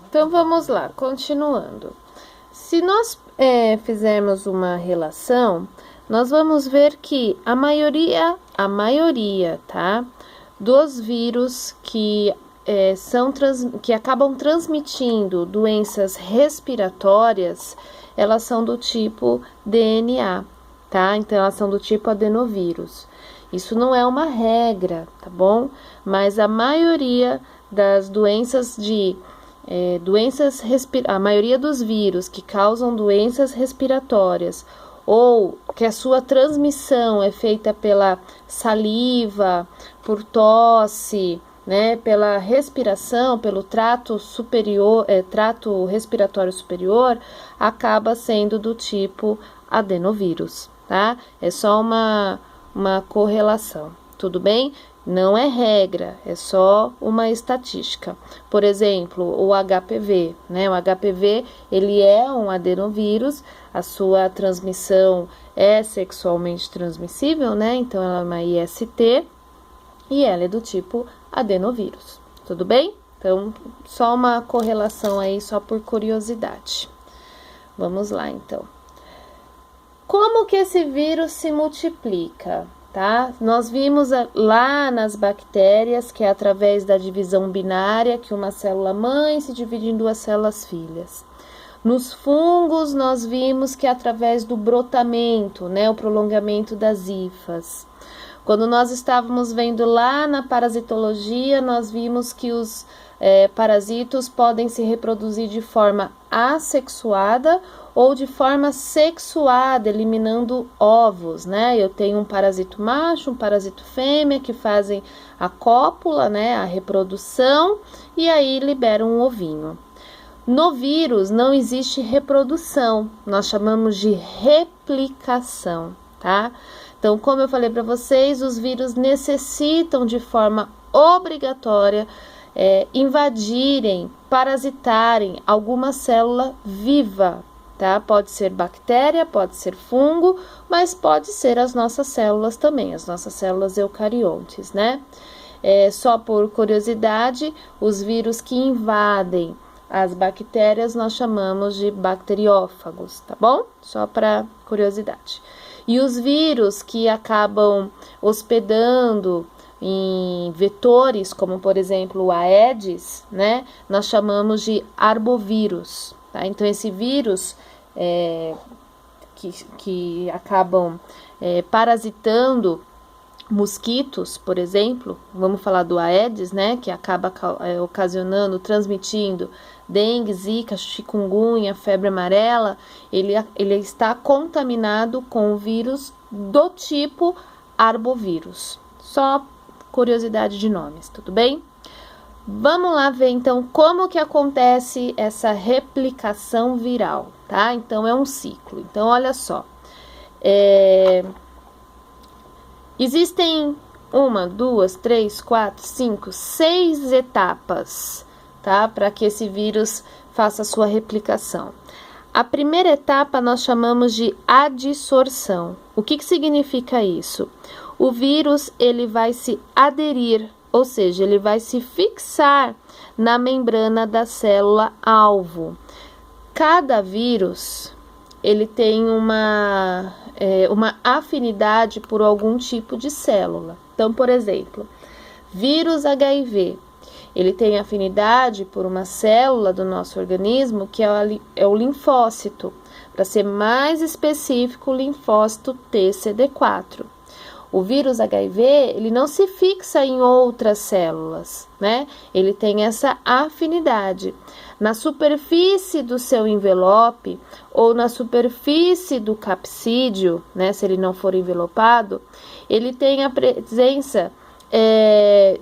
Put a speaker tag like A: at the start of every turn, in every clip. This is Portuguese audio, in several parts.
A: Então, vamos lá, continuando. Se nós fizermos uma relação, nós vamos ver que a maioria, tá, dos vírus que que acabam transmitindo doenças respiratórias, elas são do tipo DNA, tá? Então, elas são do tipo adenovírus. Isso não é uma regra, tá bom? Mas a maioria das doenças a maioria dos vírus que causam doenças respiratórias ou que a sua transmissão é feita pela saliva, por tosse, né, pela respiração, pelo trato superior, trato respiratório superior, acaba sendo do tipo adenovírus, tá? É só uma correlação, tudo bem? Não é regra, é só uma estatística. Por exemplo, o HPV, né? O HPV, ele é um adenovírus, a sua transmissão é sexualmente transmissível, né? Então, ela é uma IST e ela é do tipo adenovírus, tudo bem? Então, só uma correlação aí, só por curiosidade. Vamos lá, então. Como que esse vírus se multiplica, tá? Nós vimos lá nas bactérias que é através da divisão binária que uma célula mãe se divide em duas células filhas. Nos fungos, nós vimos que é através do brotamento, né? O prolongamento das hifas. Quando nós estávamos vendo lá na parasitologia, nós vimos que os parasitos podem se reproduzir de forma assexuada ou de forma sexuada, eliminando ovos, né? Eu tenho um parasito macho, um parasito fêmea que fazem a cópula, né? A reprodução e aí liberam um ovinho. No vírus não existe reprodução, nós chamamos de replicação, tá? Então, como eu falei para vocês, os vírus necessitam de forma obrigatória invadirem, parasitarem alguma célula viva, tá? Pode ser bactéria, pode ser fungo, mas pode ser as nossas células também, as nossas células eucariontes, né? Só por curiosidade, os vírus que invadem as bactérias nós chamamos de bacteriófagos, tá bom? Só para curiosidade. E os vírus que acabam hospedando em vetores, como por exemplo o Aedes, né? Nós chamamos de arbovírus, tá? Então esse vírus que acabam parasitando mosquitos, por exemplo, vamos falar do Aedes, né? Que acaba ocasionando, transmitindo dengue, zika, chikungunya, febre amarela, ele está contaminado com o vírus do tipo arbovírus. Só curiosidade de nomes, tudo bem? Vamos lá ver então como que acontece essa replicação viral, tá? Então é um ciclo. Então olha só, existem 1, 2, 3, 4, 5, 6 etapas, tá? Para que esse vírus faça a sua replicação. A primeira etapa nós chamamos de adsorção. O que significa isso? O vírus ele vai se aderir, ou seja, ele vai se fixar na membrana da célula alvo. Cada vírus ele tem uma afinidade por algum tipo de célula. Então, por exemplo, vírus HIV, ele tem afinidade por uma célula do nosso organismo que é o linfócito. Para ser mais específico, o linfócito TCD4. O vírus HIV, ele não se fixa em outras células, né? Ele tem essa afinidade. Na superfície do seu envelope ou na superfície do capsídeo, né? Se ele não for envelopado, ele tem a presença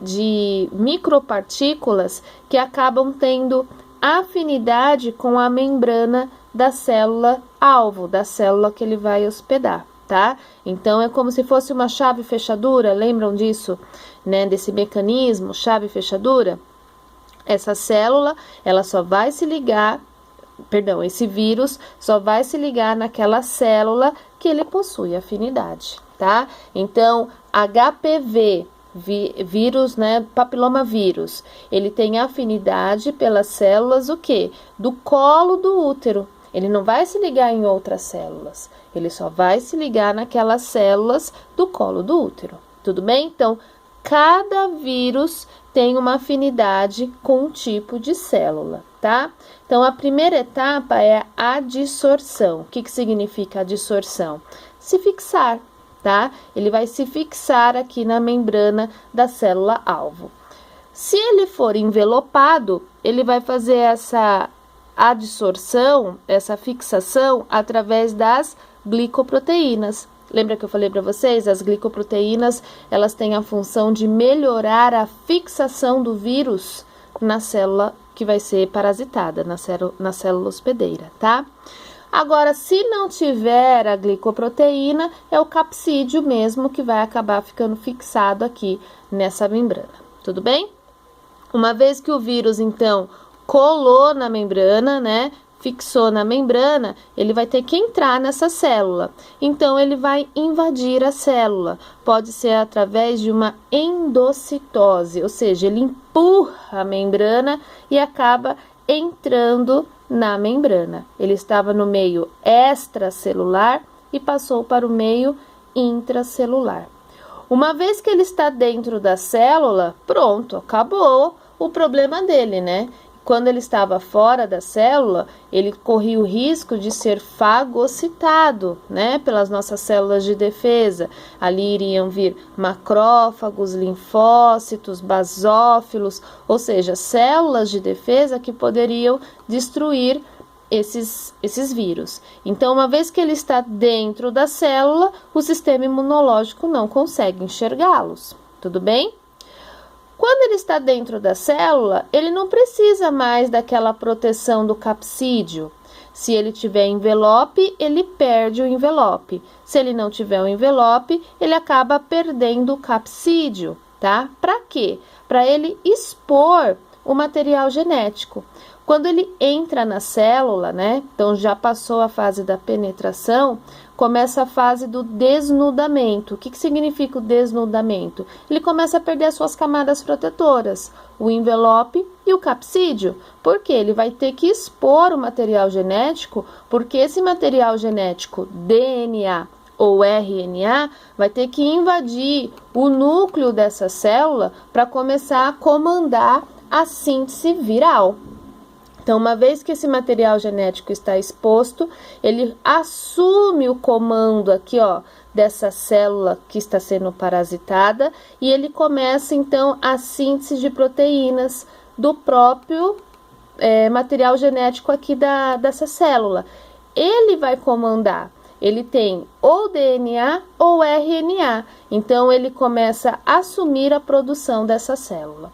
A: de micropartículas que acabam tendo afinidade com a membrana da célula alvo, da célula que ele vai hospedar. Tá? Então, é como se fosse uma chave fechadura, lembram disso, né? Desse mecanismo, chave fechadura? Essa célula, ela só vai se ligar, esse vírus só vai se ligar naquela célula que ele possui afinidade, tá? Então, HPV, vírus, né, papilomavírus, ele tem afinidade pelas células o quê? Do colo do útero. Ele não vai se ligar em outras células, ele só vai se ligar naquelas células do colo do útero. Tudo bem? Então, cada vírus tem uma afinidade com um tipo de célula, tá? Então, a primeira etapa é a adsorção. O que significa adsorção? Se fixar, tá? Ele vai se fixar aqui na membrana da célula-alvo. Se ele for envelopado, ele vai fazer essa adsorção, essa fixação, através das glicoproteínas. Lembra que eu falei para vocês? As glicoproteínas, elas têm a função de melhorar a fixação do vírus na célula que vai ser parasitada, na célula hospedeira, tá? Agora, se não tiver a glicoproteína, é o capsídeo mesmo que vai acabar ficando fixado aqui nessa membrana, tudo bem? Uma vez que o vírus, então, colou na membrana, né? Fixou na membrana, ele vai ter que entrar nessa célula. Então, ele vai invadir a célula. Pode ser através de uma endocitose, ou seja, ele empurra a membrana e acaba entrando na membrana. Ele estava no meio extracelular e passou para o meio intracelular. Uma vez que ele está dentro da célula, pronto, acabou o problema dele, né? Quando ele estava fora da célula, ele corria o risco de ser fagocitado, né, pelas nossas células de defesa. Ali iriam vir macrófagos, linfócitos, basófilos, ou seja, células de defesa que poderiam destruir esses vírus. Então, uma vez que ele está dentro da célula, o sistema imunológico não consegue enxergá-los. Tudo bem? Quando ele está dentro da célula, ele não precisa mais daquela proteção do capsídeo. Se ele tiver envelope, ele perde o envelope. Se ele não tiver o envelope, ele acaba perdendo o capsídeo, tá? Para quê? Para ele expor o material genético. Quando ele entra na célula, né? Então já passou a fase da penetração, começa a fase do desnudamento. O que significa o desnudamento? Ele começa a perder as suas camadas protetoras, o envelope e o capsídeo. Por quê? Ele vai ter que expor o material genético, porque esse material genético, DNA ou RNA, vai ter que invadir o núcleo dessa célula para começar a comandar a síntese viral. Então, uma vez que esse material genético está exposto, ele assume o comando aqui, ó, dessa célula que está sendo parasitada e ele começa, então, a síntese de proteínas do próprio material genético aqui dessa célula. Ele vai comandar, ele tem ou DNA ou RNA, então ele começa a assumir a produção dessa célula.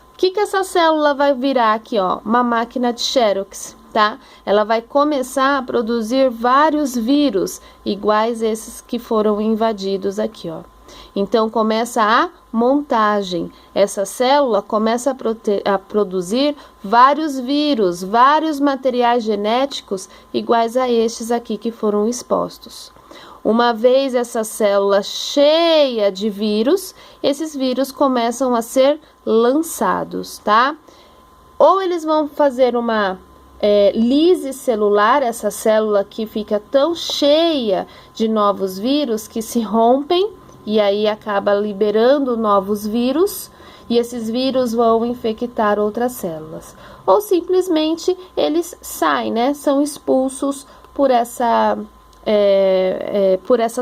A: O que essa célula vai virar aqui, ó? Uma máquina de Xerox, tá? Ela vai começar a produzir vários vírus iguais esses que foram invadidos aqui, ó. Então, começa a montagem. Essa célula começa a produzir vários vírus, vários materiais genéticos iguais a estes aqui que foram expostos. Uma vez essa célula cheia de vírus, esses vírus começam a ser lançados, tá? Ou eles vão fazer uma lise celular, essa célula aqui fica tão cheia de novos vírus que se rompem e aí acaba liberando novos vírus e esses vírus vão infectar outras células. Ou simplesmente eles saem, né? São expulsos por essa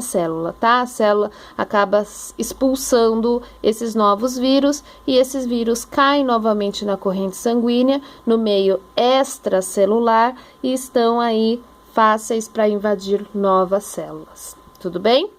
A: célula, tá? A célula acaba expulsando esses novos vírus e esses vírus caem novamente na corrente sanguínea, no meio extracelular e estão aí fáceis para invadir novas células. Tudo bem?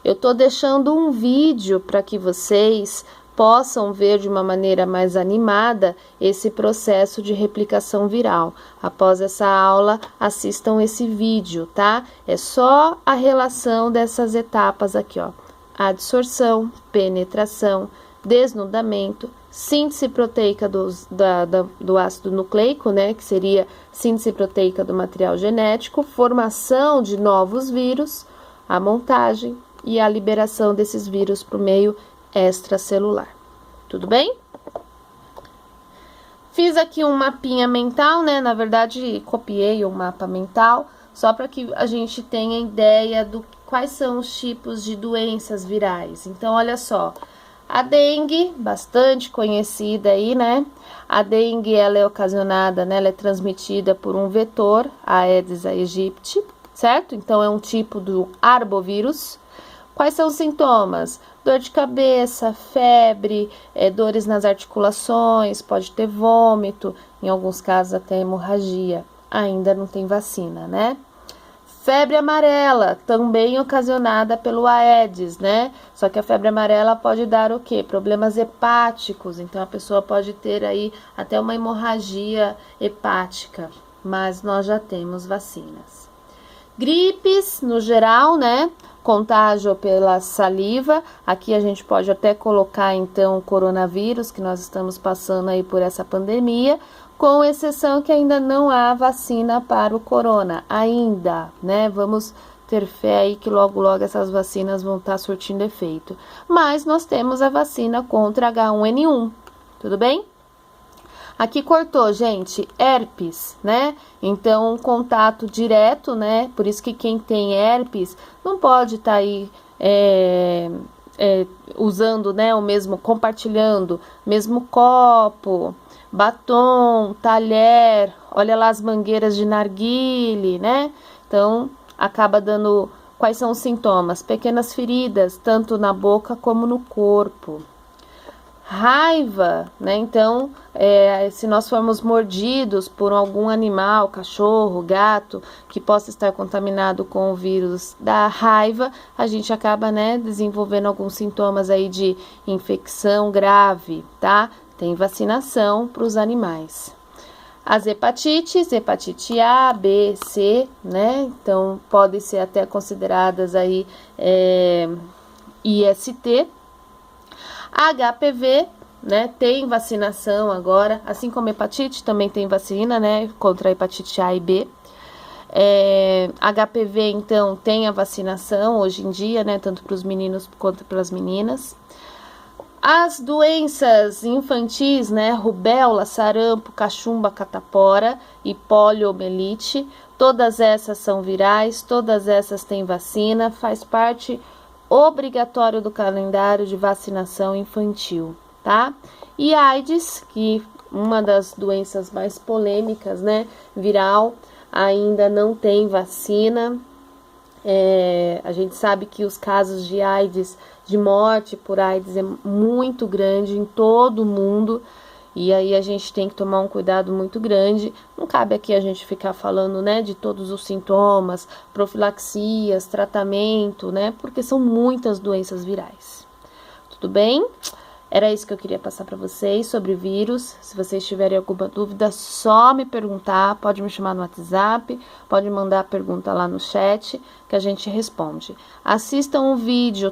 A: Eu tô deixando um vídeo para que vocês possam ver de uma maneira mais animada esse processo de replicação viral. Após essa aula, assistam esse vídeo, tá? É só a relação dessas etapas aqui, ó. Adsorção, penetração, desnudamento, síntese proteica do ácido nucleico, né? Que seria síntese proteica do material genético, formação de novos vírus, a montagem e a liberação desses vírus para o meio extracelular. Tudo bem? Fiz aqui um mapinha mental, né? Na verdade, copiei um mapa mental, só para que a gente tenha ideia do quais são os tipos de doenças virais. Então, olha só, a dengue, bastante conhecida aí, né? A dengue, ela é ocasionada, né? Ela é transmitida por um vetor, Aedes aegypti, certo? Então, é um tipo do arbovírus. Quais são os sintomas? Dor de cabeça, febre, dores nas articulações, pode ter vômito, em alguns casos até hemorragia. Ainda não tem vacina, né? Febre amarela, também ocasionada pelo Aedes, né? Só que a febre amarela pode dar o quê? Problemas hepáticos, então a pessoa pode ter aí até uma hemorragia hepática, mas nós já temos vacinas. Gripes, no geral, né? Contágio pela saliva, aqui a gente pode até colocar então o coronavírus, que nós estamos passando aí por essa pandemia, com exceção que ainda não há vacina para o corona, ainda, né? Vamos ter fé aí que logo essas vacinas vão estar surtindo efeito. Mas nós temos a vacina contra H1N1, tudo bem? Aqui cortou, gente, herpes, né? Então, contato direto, né? Por isso que quem tem herpes não pode estar aí usando, né? O mesmo, compartilhando, mesmo copo, batom, talher, olha lá as mangueiras de narguile, né? Então, acaba dando... Quais são os sintomas? Pequenas feridas, tanto na boca como no corpo. Raiva, né? Então, se nós formos mordidos por algum animal, cachorro, gato, que possa estar contaminado com o vírus da raiva, a gente acaba, né, desenvolvendo alguns sintomas aí de infecção grave, tá? Tem vacinação para os animais. As hepatites, hepatite A, B, C, né? Então, podem ser até consideradas aí IST. HPV, né, tem vacinação agora, assim como hepatite, também tem vacina, né, contra a hepatite A e B. HPV, então, tem a vacinação hoje em dia, né, tanto para os meninos quanto para as meninas. As doenças infantis, né, rubéola, sarampo, cachumba, catapora e poliomielite, todas essas são virais, todas essas têm vacina, faz parte obrigatório do calendário de vacinação infantil, tá? E AIDS, que uma das doenças mais polêmicas, né, viral, ainda não tem vacina. A gente sabe que os casos de AIDS, de morte por AIDS, é muito grande em todo o mundo. E aí a gente tem que tomar um cuidado muito grande. Não cabe aqui a gente ficar falando, né, de todos os sintomas, profilaxias, tratamento, né, porque são muitas doenças virais. Tudo bem? Era isso que eu queria passar para vocês sobre vírus. Se vocês tiverem alguma dúvida, só me perguntar, pode me chamar no WhatsApp, pode mandar a pergunta lá no chat, que a gente responde. Assistam o vídeo